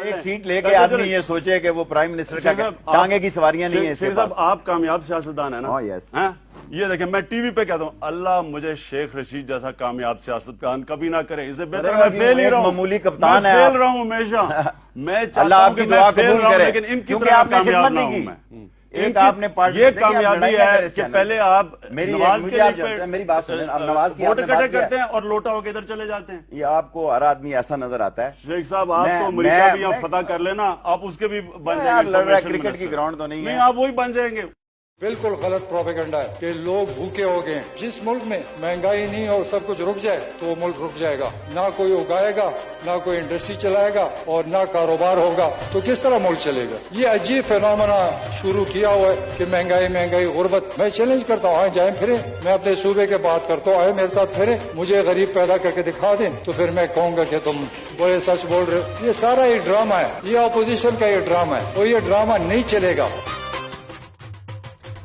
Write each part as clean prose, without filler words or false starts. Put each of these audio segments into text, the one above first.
ایک سیٹ لے کے آدمی یہ سوچے کہ وہ پرائم منسٹر کا ٹانگے کی سواریاں نہیں ہیں. شیخ صاحب آپ کامیاب سیاستدان ہیں نا, یہ دیکھیں میں ٹی وی پہ کہتا ہوں اللہ مجھے شیخ رشید جیسا کامیاب سیاستدان کبھی نہ کرے, اسے بہتر میں فیل ہی رہا ہوں, معمولی کپتان ہے, میں فیل رہا ہوں ہمیشہ, میں چاہتا ہوں کہ میں فیل رہا ہوں لیکن ان کی طرح کامیاب نہ ہوں میں. ایک آپ نے یہ کامیابی ہے کہ پہلے آپ نواز کے لیے میری بات سنیں, اب نواز کی ووٹ اکٹھے کرتے ہیں اور لوٹا ہو کے ادھر چلے جاتے ہیں. یہ آپ کو ہر آدمی ایسا نظر آتا ہے. شیخ صاحب آپ تو امریکہ بھی آپ فتح کر لینا, آپ اس کے بھی بن جائیں گے, کرکٹ کی گراؤنڈ تو نہیں ہے, آپ وہی بن جائیں گے. بالکل غلط پروپیگنڈا ہے کہ لوگ بھوکے ہو گئے. جس ملک میں مہنگائی نہیں اور سب کچھ رک جائے تو وہ ملک رک جائے گا, نہ کوئی اگائے گا, نہ کوئی انڈسٹری چلائے گا اور نہ کاروبار ہوگا, تو کس طرح ملک چلے گا. یہ عجیب فینومنا شروع کیا ہوا ہے کہ مہنگائی غربت. میں چیلنج کرتا ہوں, آئے جائیں پھریں, میں اپنے صوبے کے بات کرتا ہوں, آئے میرے ساتھ پھریں, مجھے غریب پیدا کر کے دکھا دیں تو پھر میں کہوں گا کہ تم بڑے سچ بول رہے ہو. یہ سارا یہ ڈرامہ ہے, یہ اپوزیشن کا یہ ڈرامہ ہے اور یہ ڈرامہ نہیں چلے گا.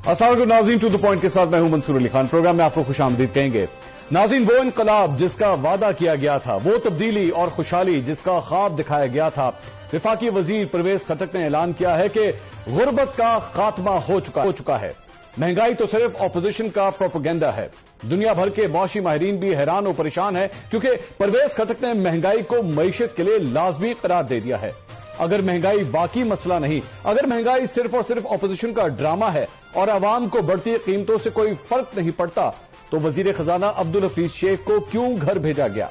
السلام علیکم ناظرین, ٹو دی پوائنٹ کے ساتھ میں ہوں منصور علی خان. پروگرام میں آپ کو خوش آمدید کہیں گے. ناظرین, وہ انقلاب جس کا وعدہ کیا گیا تھا, وہ تبدیلی اور خوشحالی جس کا خواب دکھایا گیا تھا, وفاقی وزیر پرویز خٹک نے اعلان کیا ہے کہ غربت کا خاتمہ ہو چکا ہے. مہنگائی تو صرف اپوزیشن کا پروپیگنڈا ہے. دنیا بھر کے معاشی ماہرین بھی حیران و پریشان ہیں کیونکہ پرویز خٹک نے مہنگائی کو معیشت کے لیے لازمی قرار دے دیا ہے. اگر مہنگائی واقعی مسئلہ نہیں, اگر مہنگائی صرف اور صرف اپوزیشن کا ڈرامہ ہے اور عوام کو بڑھتی قیمتوں سے کوئی فرق نہیں پڑتا, تو وزیر خزانہ عبدالحفیظ شیخ کو کیوں گھر بھیجا گیا؟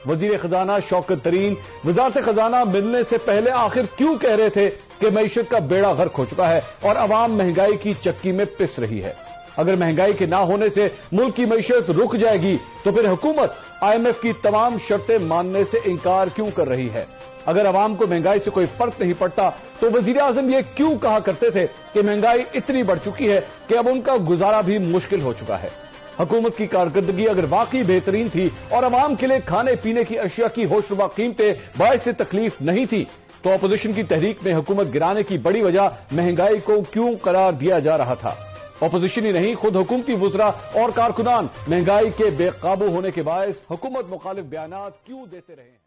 وزیر خزانہ شوکت ترین وزارت خزانہ ملنے سے پہلے آخر کیوں کہہ رہے تھے کہ معیشت کا بیڑا غرق ہو چکا ہے اور عوام مہنگائی کی چکی میں پس رہی ہے؟ اگر مہنگائی کے نہ ہونے سے ملک کی معیشت رک جائے گی تو پھر حکومت IMF کی تمام شرطیں ماننے سے انکار کیوں کر رہی ہے؟ اگر عوام کو مہنگائی سے کوئی فرق نہیں پڑتا تو وزیر اعظم یہ کیوں کہا کرتے تھے کہ مہنگائی اتنی بڑھ چکی ہے کہ اب ان کا گزارا بھی مشکل ہو چکا ہے؟ حکومت کی کارکردگی اگر واقعی بہترین تھی اور عوام کے لیے کھانے پینے کی اشیاء کی ہوشربا قیمتیں باعث تکلیف نہیں تھی, تو اپوزیشن کی تحریک میں حکومت گرانے کی بڑی وجہ مہنگائی کو کیوں قرار دیا جا رہا تھا؟ اپوزیشن ہی نہیں, خود حکومتی وزراء اور کارکنان مہنگائی کے بے قابو ہونے کے باعث حکومت مخالف بیانات کیوں دیتے رہے ہیں؟